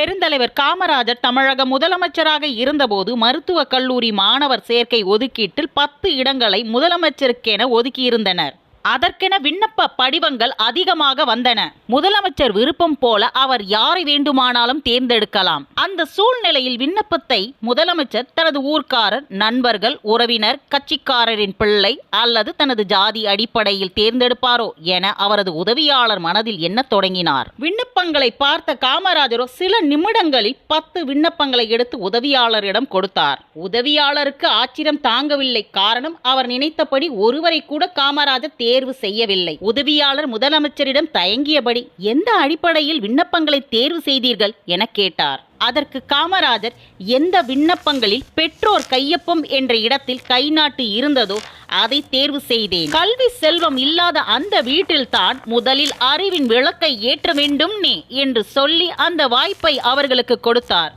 பெருந்தலைவர் காமராஜர் தமிழக முதலமைச்சராக இருந்தபோது மருத்துவக் கல்லூரி மாணவர் சேர்க்கை ஒதுக்கீட்டில் 10 இடங்களை முதலமைச்சருக்கென ஒதுக்கியிருந்தனர். அதற்கென விண்ணப்ப படிவங்கள் அதிகமாக வந்தன. முதலமைச்சர் விருப்பம் போல அவர் யாரை வேண்டுமானாலும் தேர்ந்தெடுக்கலாம். அந்த சூழ்நிலையில் விண்ணப்பத்தை முதலமைச்சர் தனது ஊர்க்காரர், நண்பர்கள், உறவினர், கட்சிக்காரரின் பிள்ளை அல்லது தனது ஜாதி அடிப்படையில் தேர்ந்தெடுப்பாரோ என அவரது உதவியாளர் மனதில் எண்ணத் தொடங்கினார். விண்ணப்பங்களை பார்த்த காமராஜரோ சில நிமிடங்களில் 10 விண்ணப்பங்களை எடுத்து உதவியாளரிடம் கொடுத்தார். உதவியாளருக்கு ஆச்சரியம் தாங்கவில்லை. காரணம், அவர் நினைத்தபடி ஒருவரை கூட காமராஜர் தேர்வு செய்யவில்லை. உதவியாளர் முதலமைச்சரிடம் தயங்கியபடி, எந்த அடிப்படையில் விண்ணப்பங்களை தேர்வு செய்தீர்கள் என கேட்டார். அதற்கு காமராஜர், எந்த விண்ணப்பங்களில் பெற்றோர் கையொப்பம் என்ற இடத்தில் கைநாட்டு இருந்ததோ அதை தேர்வு செய்தேன். கல்வி செல்வம் இல்லாத அந்த வீட்டில்தான் முதலில் அறிவின் விளக்கை ஏற்ற வேண்டும் என்று சொல்லி அந்த வாய்ப்பை அவர்களுக்கு கொடுத்தார்.